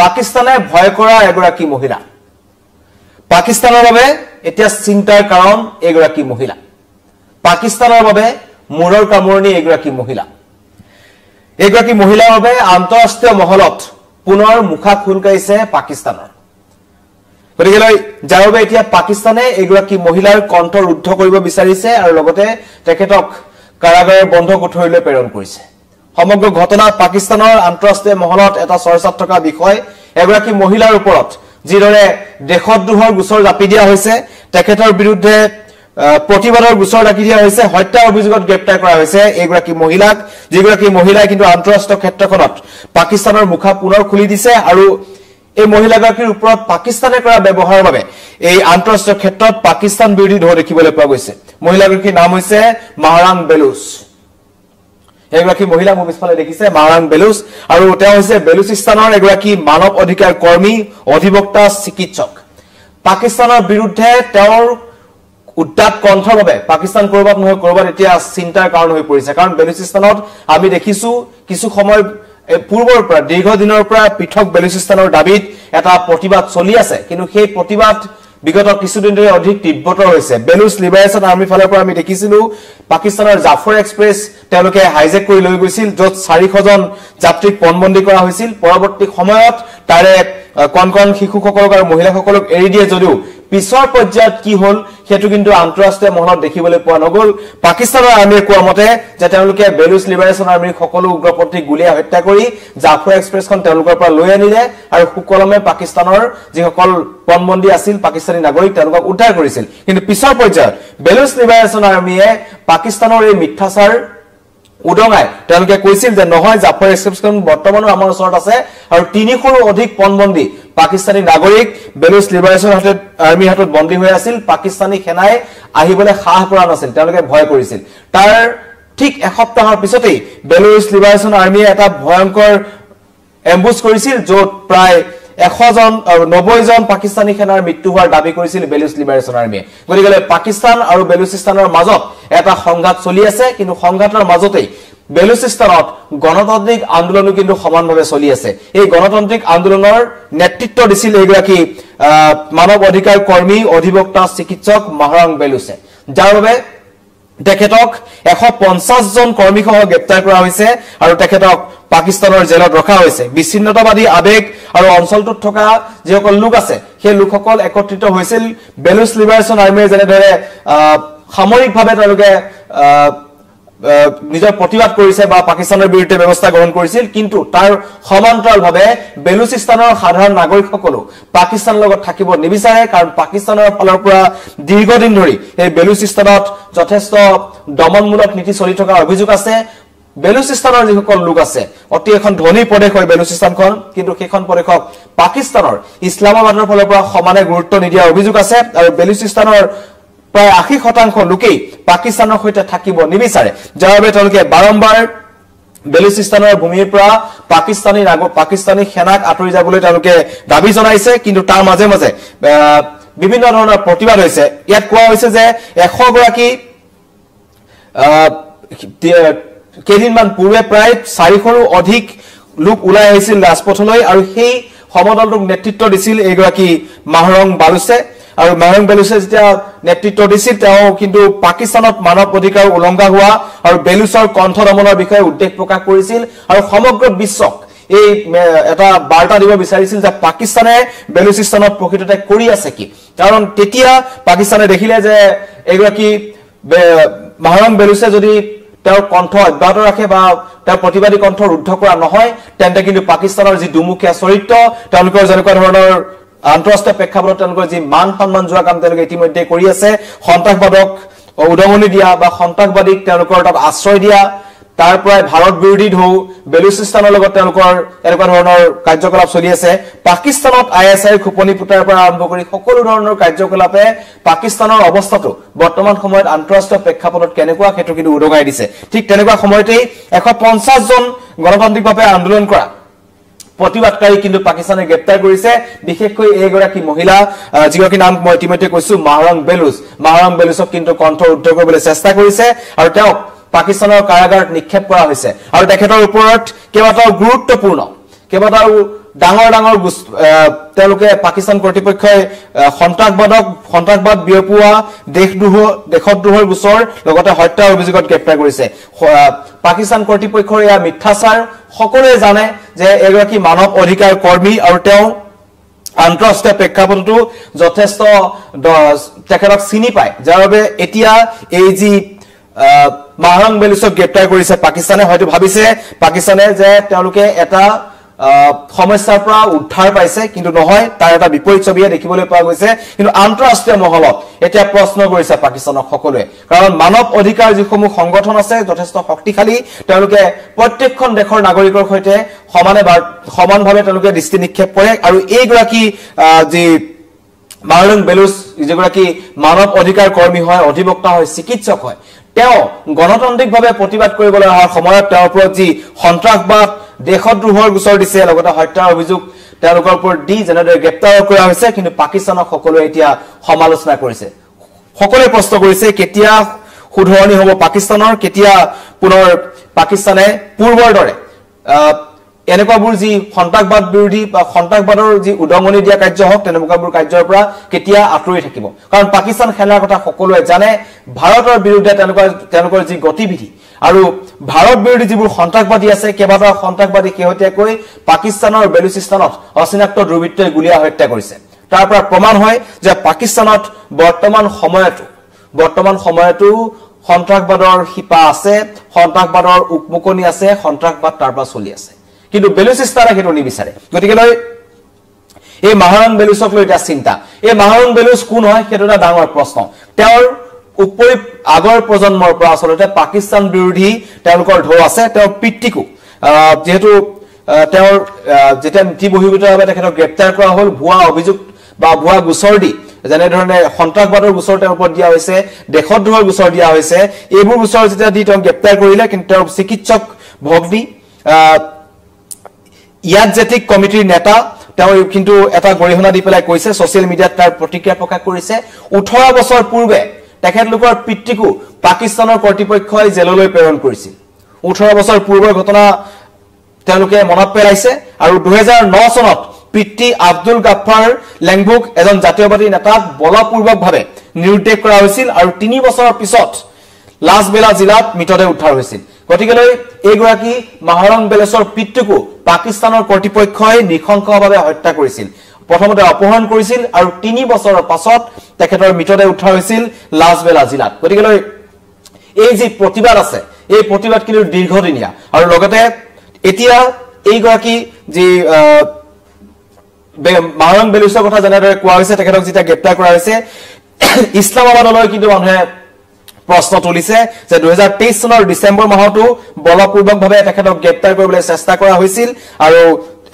পাকিস্তানে ভয় কৰা এগৰাকী মহিলা পাকিস্তানৰ বাবে এতিয়া চিন্তাৰ কাৰণ এগৰাকী মহিলা পাকিস্তানৰ বাবে মূৰৰ কামৰণি এগৰাকী মহিলা বাবে আন্তঃৰাষ্ট্ৰীয় মহলত পুনৰ মুখা খুলকাইছে পাকিস্তানৰ গতিকে যাৰ বাবে এতিয়া পাকিস্তানে এগৰাকী মহিলাৰ কণ্ঠ ৰুদ্ধ কৰিব বিচাৰিছে আৰু লগতে তেখেতক কাৰাগাৰৰ বন্ধ কোঠৰীলৈ প্ৰেৰণ কৰিছে সমগ্ৰ ঘটনা পাকিস্তানৰ আন্তঃৰাষ্ট্ৰীয় মহলত এটা চৰ্চাত থকা বিষয় এগৰাকী মহিলাৰ ওপৰত যিদৰে দেশদ্ৰোহৰ গোচৰ জাপি দিয়া হৈছে তেখেতৰ বিৰুদ্ধে প্ৰতিবাদৰ গোচৰ ৰাখি দিয়া হৈছে হত্যা অভিযোগত গ্ৰেপ্তাৰ কৰা হৈছে এগৰাকী মহিলাক যিগৰাকী মহিলাই কিন্তু আন্তঃৰাষ্ট্ৰীয় ক্ষেত্ৰখনত পাকিস্তানৰ মুখা পুনৰ খুলি দিছে আৰু এই মহিলাগৰাকীৰ ওপৰত পাকিস্তানে কৰা ব্যৱহাৰৰ বাবে এই আন্তঃৰাষ্ট্ৰীয় ক্ষেত্ৰত পাকিস্তান বিৰোধী ঢৌ দেখিবলৈ পোৱা গৈছে মহিলাগৰাকীৰ নাম হৈছে মাহৰাং বেলুচ এগৰাকী মহিলা মোৰ পিছফালে দেখিছে মাহৰাং বেলুচ আৰু তেওঁ হৈছে বেলুচিস্তানৰ এগৰাকী মানৱ অধিকাৰ কৰ্মী অধিবক্তা চিকিৎসক পাকিস্তানৰ বিৰুদ্ধে তেওঁৰ উদ্দাত কণ্ঠৰ বাবে পাকিস্তান কৰবাত নহয় কৰবাত এতিয়া চিন্তাৰ কাৰণ হৈ পৰিছে কাৰণ বেলুচিস্তানত আমি দেখিছো কিছু সময় পূৰ্বৰ পৰা দীৰ্ঘদিনৰ পৰা পৃথক বেলুচিস্তানৰ দাবীত এটা প্ৰতিবাদ চলি আছে কিন্তু সেই প্ৰতিবাদ বিগত কিছুদিন ধৰি অধিক তীব্ৰতৰ হৈছে বেলুচ লিবাৰেশ্যন আৰ্মিৰ ফালৰ পৰা আমি দেখিছিলো পাকিস্তানৰ জাফৰ এক্সপ্ৰেছ তেওঁলোকে হাইজেক কৰি লৈ গৈছিল য'ত 400 জন যাত্ৰীক পণবন্দী কৰা হৈছিল পৰৱৰ্তী সময়ত তাৰে কণ শিশুসকলক আৰু মহিলাসকলক এৰি দিয়ে যদিও পিছৰ পৰ্যায়ত কি হল হেতু কিন্তু আন্তঃৰাষ্ট্ৰীয় মহলত দেখিবলৈ পোৱা নগল পাকিস্তানৰ আৰ্মিয়ে কোৱা মতে যে তেওঁলোকে বেলুচ লিবাৰেশ্যন আৰ্মিৰ সকলো উগ্ৰপন্থীক গুলীয়াই হত্যা কৰি জাফৰ এক্সপ্ৰেছখন তেওঁলোকৰ পৰা লৈ আনিলে আৰু সুকলমে পাকিস্তানৰ যিসকল পণবন্দী আছিল পাকিস্তানী নাগৰিক তেওঁলোকক উদ্ধাৰ কৰিছিল কিন্তু পিছৰ পৰ্যায়ত বেলুচ লিবাৰেশ্যন আৰ্মিয়ে পাকিস্তানৰ এই মিথ্যাচাৰ উদঙাই তেওঁলোকে কৈছিল যে নহয় জাফৰ এক্সপ্ৰেছখন বৰ্তমানো আমাৰ ওচৰত আছে আৰু 300ৰো অধিক পণবন্দী পাকিস্তানী নাগৰিক বেলুচ লিবাৰেশ্যন আৰ্মিৰ হাতত বন্দী হৈ আছিল পাকিস্তানী সেনাই আহিবলৈ সাহ কৰা নাছিল তেওঁলোকে ভয় কৰিছিল তাৰ ঠিক এসপ্তাহৰ পিছতেই বেলুচ লিবাৰেশ্যন আৰ্মিয়ে এটা ভয়ংকৰ এম্বুছ কৰিছিল য'ত প্ৰায় 90 জন পাকিস্তানী সেনাৰ মৃত্যু হোৱাৰ দাবী কৰিছিল বেলুচ লিবাৰেশ্যন আৰ্মিয়ে গতিকে পাকিস্তান আৰু বেলুচিস্তানৰ মাজত এটা সংঘাত চলি আছে কিন্তু সংঘাতৰ মাজতেই বেলুচিস্তানত গণতান্ত্ৰিক আন্দোলনো কিন্তু সমানভাৱে চলি আছে এই গণতান্ত্ৰিক আন্দোলনৰ নেতৃত্ব দিছিল এগৰাকী মানৱ অধিকাৰ কৰ্মী অধিবক্তা চিকিৎসক মাহৰাং বেলুচে যাৰ বাবে তেখেতক 150 জন কৰ্মীসহ গ্ৰেপ্তাৰ কৰা হৈছে আৰু তেখেতক পাকিস্তানৰ জেলত ৰখা হৈছে বিচ্ছিন্নতাবাদী আবেগ আৰু অঞ্চলটোত থকা যিসকল লোক আছে সেই লোকসকল একত্ৰিত হৈছিল বেলুচ লিবাৰেশ্যন আৰ্মিয়ে যেনেদৰে সামৰিকভাৱে তেওঁলোকে নিজৰ প্ৰতিবাদ কৰিছে বা পাকিস্তানৰ বিৰুদ্ধে ব্যৱস্থা গ্ৰহণ কৰিছিল কিন্তু তাৰ সমান্তৰালভাৱে বেলুচিস্তানৰ সাধাৰণ নাগৰিকসকলো পাকিস্তানৰ লগত থাকিব নিবিচাৰে কাৰণ পাকিস্তানৰ ফালৰ পৰা দীৰ্ঘদিন ধৰি এই বেলুচিস্তানত যথেষ্ট দমনমূলক নীতি চলি থকা অভিযোগ আছে বেলুচিস্তানৰ যিসকল লোক আছে অতি এখন ধনী প্ৰদেশ হয় বেলুচিস্তানখন কিন্তু সেইখন প্ৰদেশক পাকিস্তানৰ ইছলামাবাদৰ ফালৰ পৰা সমানে গুৰুত্ব নিদিয়া অভিযোগ আছে আৰু বেলুচিস্তানৰ প্ৰায় 80% লোকেই পাকিস্তানৰ সৈতে থাকিব নিবিচাৰে যাৰ বাবে তেওঁলোকে বাৰম্বাৰ বেলুচিস্তানৰ ভূমিৰ পৰা পাকিস্তানী সেনাক আঁতৰি যাবলৈ তেওঁলোকে দাবী জনাইছে কিন্তু তাৰ মাজে মাজে বিভিন্ন ধৰণৰ প্ৰতিবাদ হৈছে ইয়াত কোৱা হৈছে যে 100 গৰাকী কেইদিনমান পূৰ্বে প্ৰায় 400ৰো অধিক লোক ওলাই আহিছিল ৰাজপথলৈ আৰু সেই সমদলটোক নেতৃত্ব দিছিল এগৰাকী মাহৰাং বেলুচে আৰু মাহৰাং বেলুচে যেতিয়া নেতৃত্ব দিছিল তেওঁ কিন্তু পাকিস্তানত মানৱ অধিকাৰ উলংঘা হোৱা আৰু বেলুচৰ কণ্ঠ দমনৰ বিষয়ে উদ্বেগ প্ৰকাশ কৰিছিল আৰু সমগ্ৰ বিশ্বক এই এটা বাৰ্তা দিব বিচাৰিছিল যে পাকিস্তানে বেলুচিস্তানত প্ৰকৃততে কৰি আছে কি কাৰণ তেতিয়া পাকিস্তানে দেখিলে যে এগৰাকী মাহৰাং বেলুচে যদি তেওঁৰ কণ্ঠ অব্যাহত ৰাখে বা তেওঁৰ প্ৰতিবাদী কণ্ঠ ৰুদ্ধ কৰা নহয় তেন্তে কিন্তু পাকিস্তানৰ যি দুমুখীয়া চৰিত্ৰ তেওঁলোকৰ যেনেকুৱা ধৰণৰ আন্তঃৰাষ্ট্ৰীয় প্ৰেক্ষাপটত তেওঁলোকৰ যি মান সন্মান যোৱা কাম তেওঁলোকে ইতিমধ্যে কৰি আছে সন্ত্ৰাসবাদক উদগনি দিয়া বা সন্ত্ৰাসবাদীক তেওঁলোকৰ তাত আশ্ৰয় দিয়া তাৰ পৰাই ভাৰত বিৰোধী ঢৌ বেলুচিস্তানৰ লগত তেওঁলোকৰ এনেকুৱা ধৰণৰ কাৰ্যকলাপ চলি আছে পাকিস্তানত আইএসআইৰ খুপনি পুতাৰ পৰা আৰম্ভ কৰি সকলো ধৰণৰ কাৰ্যকলাপে পাকিস্তানৰ অৱস্থাটো বৰ্তমান সময়ত আন্তঃৰাষ্ট্ৰীয় প্ৰেক্ষাপটত কেনেকুৱা হেতু কিন্তু উদগাই দিছে ঠিক তেনেকুৱা সময়তেই 150 জন গণতান্ত্ৰিকভাৱে আন্দোলন কৰা প্ৰতিবাদকাৰী কিন্তু পাকিস্তানে গ্ৰেপ্তাৰ কৰিছে বিশেষকৈ এগৰাকী মহিলা যিগৰাকী নাম মই ইতিমধ্যে কৈছো মাহৰাং বেলুচক কিন্তু কণ্ঠ ৰুদ্ধ কৰিবলৈ চেষ্টা কৰিছে আৰু পাকিস্তানৰ কাৰাগাৰত নিক্ষেপ কৰা হৈছে আৰু তেখেতৰ ওপৰত কেইবাটাও গুৰুত্বপূৰ্ণ কেইবাটাও ডাঙৰ ডাঙৰ তেওঁলোকে পাকিস্তান কৰ্তৃপক্ষই সন্ত্ৰাসবাদ বিয়পোৱা দেশদ্ৰোহৰ গোচৰ লগতে হত্যাৰ অভিযোগত গ্ৰেপ্তাৰ কৰিছে পাকিস্তান কৰ্তৃপক্ষৰ এয়া মিথ্যাচাৰ সকলোৱে জানে যে এগৰাকী মানৱ অধিকাৰ কৰ্মী আৰু তেওঁ আন্তঃৰাষ্ট্ৰীয় প্ৰেক্ষাপটতো যথেষ্ট তেখেতক চিনি পায় যাৰ বাবে এতিয়া এই যি মাহৰং বেলুচক গ্ৰেপ্তাৰ কৰিছে পাকিস্তানে হয়তো ভাবিছে পাকিস্তানে যে তেওঁলোকে এটা সমস্যাৰ পৰা উদ্ধাৰ পাইছে কিন্তু নহয় তাৰ এটা বিপৰীত ছবিয়ে দেখিবলৈ পোৱা গৈছে কিন্তু আন্তঃৰাষ্ট্ৰীয় মহলত এতিয়া প্ৰশ্ন কৰিছে পাকিস্তানক সকলোৱে কাৰণ মানৱ অধিকাৰ যিসমূহ সংগঠন আছে যথেষ্ট শক্তিশালী তেওঁলোকে প্ৰত্যেকখন দেশৰ নাগৰিকৰ সৈতে সমানভাৱে তেওঁলোকে দৃষ্টি নিক্ষেপ কৰে আৰু এইগৰাকী যি মাহৰং বেলুচ যিগৰাকী মানৱ অধিকাৰ কৰ্মী হয় অধিবক্তা হয় চিকিৎসক হয় তেওঁ গণতান্ত্ৰিকভাৱে প্ৰতিবাদ কৰিবলৈ অহাৰ সময়ত তেওঁৰ ওপৰত যি সন্ত্ৰাসবাদ দেশদ্ৰোহৰ গোচৰ দিছে লগতে হত্যাৰ অভিযোগ তেওঁলোকৰ ওপৰত দি যেনেদৰে গ্ৰেপ্তাৰ কৰা হৈছে কিন্তু পাকিস্তানক সকলোৱে এতিয়া সমালোচনা কৰিছে সকলোৱে প্ৰশ্ন কৰিছে কেতিয়া শুধৰণি হ'ব পাকিস্তানৰ কেতিয়া পুনৰ পাকিস্তানে পূৰ্বৰ দৰে এনেকুৱাবোৰ যি সন্ত্ৰাসবাদ বিৰোধী বা সন্ত্ৰাসবাদৰ যি উদঙনি দিয়া কাৰ্য হওক তেনেকুৱাবোৰ কাৰ্যৰ পৰা কেতিয়া আঁতৰি থাকিব কাৰণ পাকিস্তান সেনাৰ কথা সকলোৱে জানে ভাৰতৰ বিৰুদ্ধে তেওঁলোকৰ যি গতিবিধি আৰু ভাৰত বিৰোধী যিবোৰ সন্ত্ৰাসবাদী আছে কেইবাটাও সন্ত্ৰাসবাদী শেহতীয়াকৈ পাকিস্তানৰ বেলুচিস্তানত অচিনাক্ত দুৰ্বৃত্তই গুলীয়া হত্যা কৰিছে তাৰ পৰা প্ৰমাণ হয় যে পাকিস্তানত বৰ্তমান সময়তো সন্ত্ৰাসবাদৰ শিপা আছে সন্ত্ৰাসবাদৰ উকমুকনি আছে সন্ত্ৰাসবাদ তাৰ পৰা চলি আছে কিন্তু বেলুচিস্তানে সেইটো নিবিচাৰে গতিকে এই মাহৰং বেলুচক লৈ এটা চিন্তা এই মাহৰং বেলুচ কোন হয় সেইটো এটা ডাঙৰ প্ৰশ্ন তেওঁৰ উপৰি আগৰ প্ৰজন্মৰ পৰা আচলতে পাকিস্তান বিৰোধী তেওঁলোকৰ ঢৌ আছে তেওঁৰ পিতৃকো যেহেতু তেওঁৰ যেতিয়া নীতি বহিৰ্ভূতভাৱে তেখেতক গ্ৰেপ্তাৰ কৰা হ'ল ভুৱা অভিযোগ বা ভুৱা গোচৰ দি যেনে ধৰণে সন্ত্ৰাসবাদৰ গোচৰ তেওঁৰ ওপৰত দিয়া হৈছে দেশদ্ৰোহৰ গোচৰ দিয়া হৈছে এইবোৰ গোচৰ যেতিয়া দি তেওঁক গ্ৰেপ্তাৰ কৰিলে কিন্তু তেওঁৰ চিকিৎসক ভগ্নী ইয়াদজেটিক কমিটিৰ নেতা তেওঁ কিন্তু এটা গৰিহণা দি পেলাই কৈছে ছচিয়েল মিডিয়াত তাৰ প্ৰতিক্ৰিয়া প্ৰকাশ কৰিছে 18 বছৰ পূৰ্বে তেখেতলোকৰ পিতৃকো পাকিস্তানৰ কৰ্তৃপক্ষই জেললৈ প্ৰেৰণ কৰিছিল 18 বছৰ পূৰ্বৰ ঘটনা তেওঁলোকে মনত পেলাইছে আৰু 2009 চনত পিতৃ আব্দুল গাফাৰ লেংবুক এজন জাতীয়বাদী নেতাক বলপূৰ্বকভাৱে নিৰুদ্দেশ কৰা হৈছিল আৰু 3 বছৰৰ পিছত লাজবেলা জিলাত মৃতদেহ উদ্ধাৰ হৈছিল গতিকে এইগৰাকী মাহৰং বেলুচৰ পিতৃকো পাকিস্তানৰ কৰ্তৃপক্ষই নিখংসভাৱে হত্যা কৰিছিল প্ৰথমতে অপহৰণ কৰিছিল আৰু 3 বছৰৰ পাছত তেখেতৰ মৃতদেহ উদ্ধাৰ হৈছিল লাজবেলা জিলাত গতিকে এই যি প্ৰতিবাদ আছে এই প্ৰতিবাদ কিন্তু দীৰ্ঘদিনীয়া আৰু লগতে এতিয়া এইগৰাকী যি মাহৰং বেলুচৰ কথা যেনেদৰে কোৱা হৈছে তেখেতক যেতিয়া গ্ৰেপ্তাৰ কৰা হৈছে ইছলামাবাদলৈ কিন্তু মানুহে প্ৰশ্ন তুলিছে যে 2023 চনৰ ডিসেম্বৰ মাহতো বলপূৰ্বকভাৱে তেখেতক গ্ৰেপ্তাৰ কৰিবলৈ চেষ্টা কৰা হৈছিল আৰু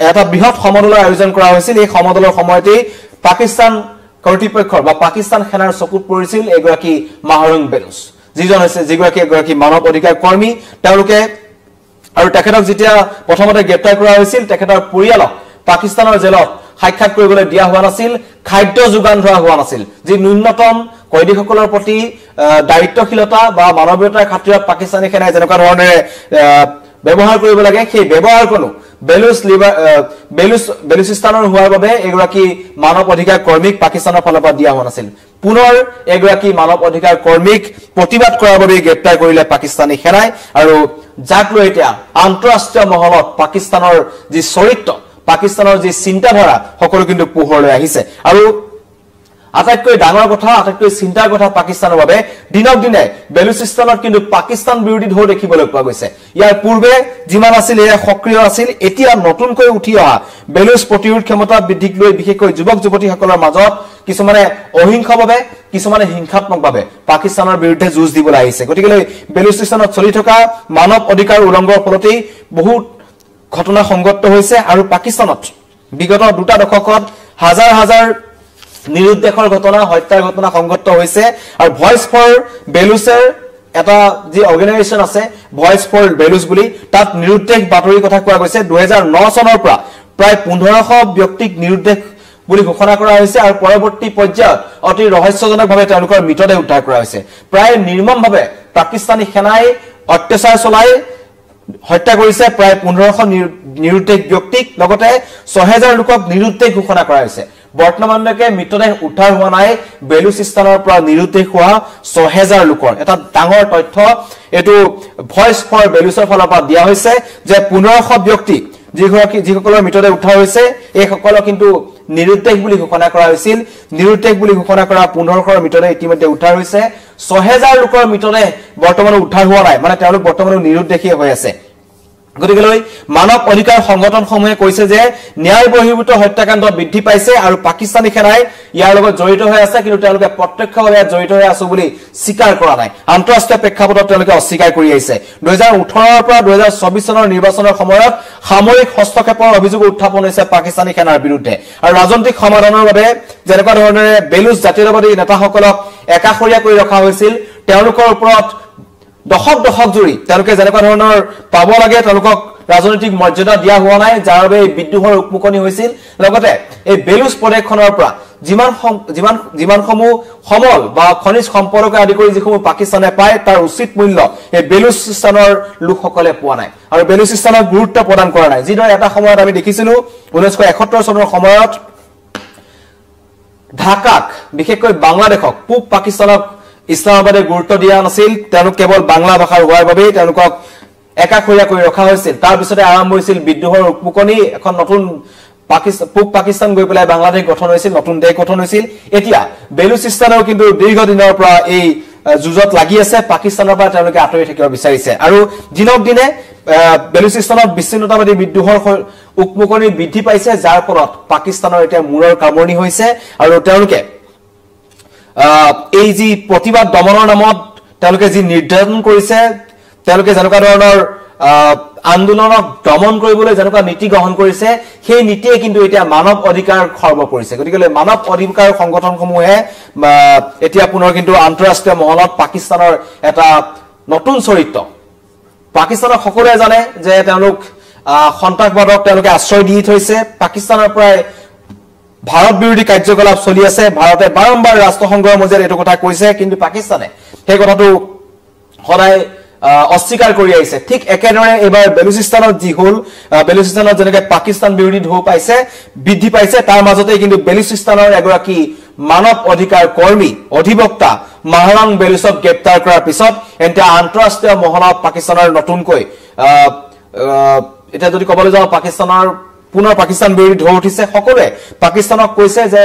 এটা বৃহৎ সমদলৰ আয়োজন কৰা হৈছিল এই সমদলৰ সময়তে পাকিস্তান কৰ্তৃপক্ষৰ বা পাকিস্তান সেনাৰ চকুত পৰিছিল এগৰাকী মাহৰং বেলুচ যিগৰাকী মানৱ অধিকাৰ কৰ্মী তেওঁলোকে আৰু তেখেতক যেতিয়া প্ৰথমতে গ্ৰেপ্তাৰ কৰা হৈছিল তেখেতৰ পৰিয়ালক পাকিস্তানৰ জেলত সাক্ষাৎ কৰিবলৈ দিয়া হোৱা নাছিল খাদ্য যোগান ধৰা হোৱা নাছিল যি ন্যূনতম কয়দীসকলৰ প্ৰতি দায়িত্বশীলতা বা মানৱীয়তাৰ খাতিৰত পাকিস্তানী সেনাই যেনেকুৱা ধৰণে ব্যৱহাৰ কৰিব লাগে সেই ব্যৱহাৰ কোনো বেলুচিস্তানৰ হোৱাৰ বাবে এগৰাকী মানৱ অধিকাৰ কৰ্মীক পাকিস্তানৰ ফালৰ পৰা দিয়া হোৱা নাছিল পুনৰ এগৰাকী মানৱ অধিকাৰ কৰ্মীক প্ৰতিবাদ কৰাৰ বাবে গ্ৰেপ্তাৰ কৰিলে পাকিস্তানী সেনাই আৰু যাক লৈ এতিয়া আন্তঃৰাষ্ট্ৰীয় মহলত পাকিস্তানৰ যি চৰিত্ৰ পাকিস্তানৰ যি চিন্তাধাৰা সকলো কিন্তু পোহৰলৈ আহিছে আৰু আটাইতকৈ ডাঙৰ কথা আটাইতকৈ চিন্তাৰ কথা পাকিস্তানৰ বাবে দিনক দিনে বেলুচিস্তানত কিন্তু পাকিস্তান বিৰোধী ঢৌ দেখিবলৈ পোৱা গৈছে ইয়াৰ পূৰ্বে যিমান আছিল এয়া সক্ৰিয় আছিল এতিয়া নতুনকৈ উঠি অহা বেলুচ প্ৰতিৰোধ ক্ষমতা বৃদ্ধিক লৈ বিশেষকৈ যুৱক যুৱতীসকলৰ মাজত কিছুমানে অহিংসভাৱে কিছুমানে হিংসাত্মকভাৱে পাকিস্তানৰ বিৰুদ্ধে যুঁজ দিবলৈ আহিছে গতিকে বেলুচিস্তানত চলি থকা মানৱ অধিকাৰ উলংঘনৰ ফলতেই বহুত ঘটনা সংঘটিত হৈছে আৰু পাকিস্তানত বিগত দুটা দশকত হাজাৰ হাজাৰ নিৰুদ্দেশৰ ঘটনা হত্যাৰ ঘটনা সংঘটিত হৈছে আৰু ভয়েস ফৰ বেলুচৰ এটা যি অৰ্গানাইজেশ্যন আছে ভয়েস ফৰ বেলুচ বুলি তাত নিৰুদ্দেশ বাতৰি কথা কোৱা গৈছে 2009 চনৰ পৰা প্ৰায় 1500 ব্যক্তিক নিৰুদ্দেশ বুলি ঘোষণা কৰা হৈছে আৰু পৰৱৰ্তী পৰ্যায়ত অতি ৰহস্যজনকভাৱে তেওঁলোকৰ মৃতদেহ উদ্ধাৰ কৰা হৈছে প্ৰায় নিৰ্মমভাৱে পাকিস্তানী সেনাই অত্যাচাৰ চলাই হত্যা কৰিছে প্ৰায় 1500 নিৰুদ্দেশ ব্যক্তিক লগতে 6000 লোকক নিৰুদ্দেশ ঘোষণা কৰা হৈছে বৰ্তমানলৈকে মৃতদেহ উদ্ধাৰ হোৱা নাই বেলুচিস্তানৰ পৰা নিৰুদ্দেশ হোৱা 6000 লোকৰ এটা ডাঙৰ তথ্য এটো ভয়েস ফৰ বেলুচৰ ফালৰ পৰা দিয়া হৈছে যে 1500 ব্যক্তি যিসকলৰ মৃতদেহ উদ্ধাৰ হৈছে এই সকলো কিন্তু নিৰুদ্দেশ বুলি ঘোষণা কৰা হৈছিল নিৰুদ্দেশ বুলি ঘোষণা কৰা 1500 মৃতদেহ ইতিমধ্যে উদ্ধাৰ হৈছে 6000 লোকৰ মৃতদেহ বৰ্তমান উদ্ধাৰ হোৱা নাই মানে তেওঁলোক বৰ্তমান নিৰুদ্দেশী হৈ আছে গতিকেলৈ মানৱ অধিকাৰ সংগঠনসমূহে কৈছে যে ন্যায় বহিৰ্ভূত হত্যাকাণ্ড বৃদ্ধি পাইছে আৰু পাকিস্তানী সেনাই ইয়াৰ লগত জড়িত হৈ আছে কিন্তু তেওঁলোকে প্ৰত্যক্ষভাৱে জড়িত হৈ আছে বুলি স্বীকাৰ কৰা নাই আন্তঃৰাষ্ট্ৰীয় প্ৰেক্ষাপটত তেওঁলোকে অস্বীকাৰ কৰি আহিছে 2018 ৰ পৰা 2024 চনৰ নিৰ্বাচনৰ সময়ত সামৰিক হস্তক্ষেপৰ অভিযোগ উত্থাপন হৈছে পাকিস্তানী সেনাৰ বিৰুদ্ধে আৰু ৰাজনৈতিক সমাধানৰ বাবে যেনেকুৱা ধৰণে বেলুচ জাতীয়তাবাদী নেতাসকলক একাষৰীয়া কৰি ৰখা হৈছিল তেওঁলোকৰ ওপৰত দশক জুৰি তেওঁলোকে যেনেকুৱা ধৰণৰ পাব লাগে তেওঁলোকক ৰাজনৈতিক মৰ্যাদা দিয়া হোৱা নাই যাৰ বাবে বিদ্ৰোহৰ উকমুকনি হৈছিল লগতে এই বেলুচ প্ৰদেশখনৰ পৰা যিমানসমূহ সমল বা খনিজ সম্পৰ্ক আদি কৰি যিসমূহ পাকিস্তানে পায় তাৰ উচিত মূল্য এই বেলুচিস্তানৰ লোকসকলে পোৱা নাই আৰু বেলুচিস্তানক গুৰুত্ব প্ৰদান কৰা নাই যিদৰে এটা সময়ত আমি দেখিছিলো 1971 চনৰ সময়ত ঢাকাক বিশেষকৈ বাংলাদেশক পূব পাকিস্তানক ইসলামাবাদে গুৰুত্ব দিয়া নাছিল তেওঁলোক কেৱল বাংলা ভাষাৰ হোৱাৰ বাবে তেওঁলোকক একাষৰীয়া কৰি ৰখা হৈছিল তাৰ পিছতে আৰম্ভ হৈছিল বিদ্ৰোহৰ উকমুকনি এখন নতুন পূব পাকিস্তান গৈ পেলাই বাংলাদেশ গঠন হৈছিল নতুন দেশ গঠন হৈছিল এতিয়া বেলুচিস্তানৰ কিন্তু দীৰ্ঘদিনৰ পৰা এই যুঁজত লাগি আছে পাকিস্তানৰ পৰা তেওঁলোকে আঁতৰি থাকিব বিচাৰিছে আৰু দিনক দিনে বেলুচিস্তানত বিচ্ছিন্নতাবাদী বিদ্ৰোহৰ উকমুকনি বৃদ্ধি পাইছে যাৰ ফলত পাকিস্তানৰ এতিয়া মূৰৰ কামৰণি হৈছে আৰু তেওঁলোকে এই যি প্ৰতিবাদ দমনৰ নামত তেওঁলোকে যি নিৰ্ধাৰণ কৰিছে তেওঁলোকে যেনেকুৱা ধৰণৰ আন্দোলনক দমন কৰিবলৈ যেনেকুৱা নীতি গ্ৰহণ কৰিছে সেই নীতিয়ে কিন্তু এতিয়া মানৱ অধিকাৰ খৰ্ব কৰিছে গতিকে মানৱ অধিকাৰ সংগঠনসমূহে এতিয়া পুনৰ কিন্তু আন্তঃৰাষ্ট্ৰীয় মহলত পাকিস্তানৰ এটা নতুন চৰিত্ৰ পাকিস্তানৰ সকলোৱে জানে যে তেওঁলোক সন্ত্ৰাসবাদক তেওঁলোকে আশ্ৰয় দি থৈছে পাকিস্তানৰ প্ৰায় ভাৰত বিৰোধী কাৰ্যকলাপ চলি আছে ভাৰতে বাৰম্বাৰ ৰাষ্ট্ৰসংঘৰ মজিয়াত এটো কথা কৈছে কিন্তু পাকিস্তানে সেই কথাটো সদায় অস্বীকাৰ কৰি আহিছে ঠিক একেদৰে এবাৰ বেলুচিস্তানত যি হল বেলুচিস্তানত যেনেকৈ পাকিস্তান বিৰোধী ঢৌ পাইছে বৃদ্ধি পাইছে তাৰ মাজতে কিন্তু বেলুচিস্তানৰ এগৰাকী মানৱ অধিকাৰ কৰ্মী অধিবক্তা মাহৰাং বেলুচক গ্ৰেপ্তাৰ কৰাৰ পিছত এতিয়া আন্তঃৰাষ্ট্ৰীয় মহলত পাকিস্তানৰ নতুনকৈ এটা যদি ক'বলৈ যাওঁ পাকিস্তানৰ পুনৰ পাকিস্তান বিৰোধী ঢৌ উঠিছে সকলোৱে পাকিস্তানক কৈছে যে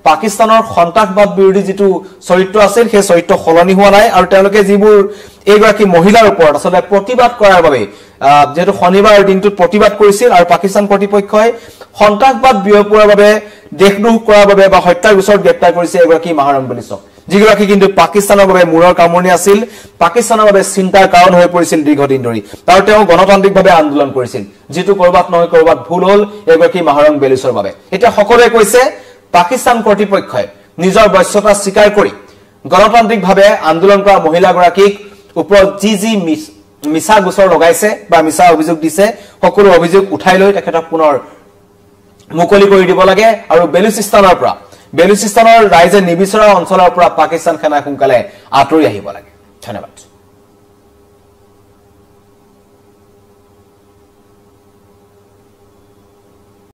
পাকিস্তানৰ সন্ত্ৰাসবাদ বিৰোধী যেটো চৰিত্ৰ আছিল সেই চৰিত্ৰ সলনি হোৱা নাই আৰু তেওঁলোকে যিবোৰ এগৰাকী মহিলাৰ ওপৰত আসলে প্ৰতিবাদ কৰাৰ বাবে যেটো শনিবাৰ দিনটোত প্ৰতিবাদ কৰিছিল আৰু পাকিস্তান কৰ্তৃপক্ষই সন্ত্ৰাসবাদ বিয়পোৱাৰ বাবে দেশদ্ৰোহ কৰাৰ বাবে বা হত্যাৰ গোচৰত গ্ৰেপ্তাৰ কৰিছে এগৰাকী মাহৰাং বেলুচক যিগৰাকী কিন্তু পাকিস্তানৰ বাবে মূৰৰ কামৰণি আছিল পাকিস্তানৰ বাবে চিন্তাৰ কাৰণ হৈ পৰিছিল দীৰ্ঘদিন ধৰি আৰু তেওঁ গণতান্ত্ৰিকভাৱে আন্দোলন কৰিছিল যেটো কৰবাত নহয় কৰবাত ভুল হল এগৰাকী মাহৰাং বেলুচৰ বাবে এটা সকলোৱে কৈছে পাকিস্তান কৰ্তৃপক্ষই নিজৰ বশ্যতা স্বীকাৰ কৰি গণতান্ত্ৰিকভাৱে আন্দোলন কৰা মহিলাগৰাকীক ওপৰত যি মিছা গোচৰ লগাইছে বা মিছা অভিযোগ দিছে সকলো অভিযোগ উঠাই লৈ তেখেতক পুনৰ মুকলি কৰি দিব লাগে আৰু বেলুচিস্তানৰ ৰাইজে নিবিচৰা অঞ্চলৰ পৰা পাকিস্তান সেনা সোনকালে আঁতৰি আহিব লাগে ধন্যবাদ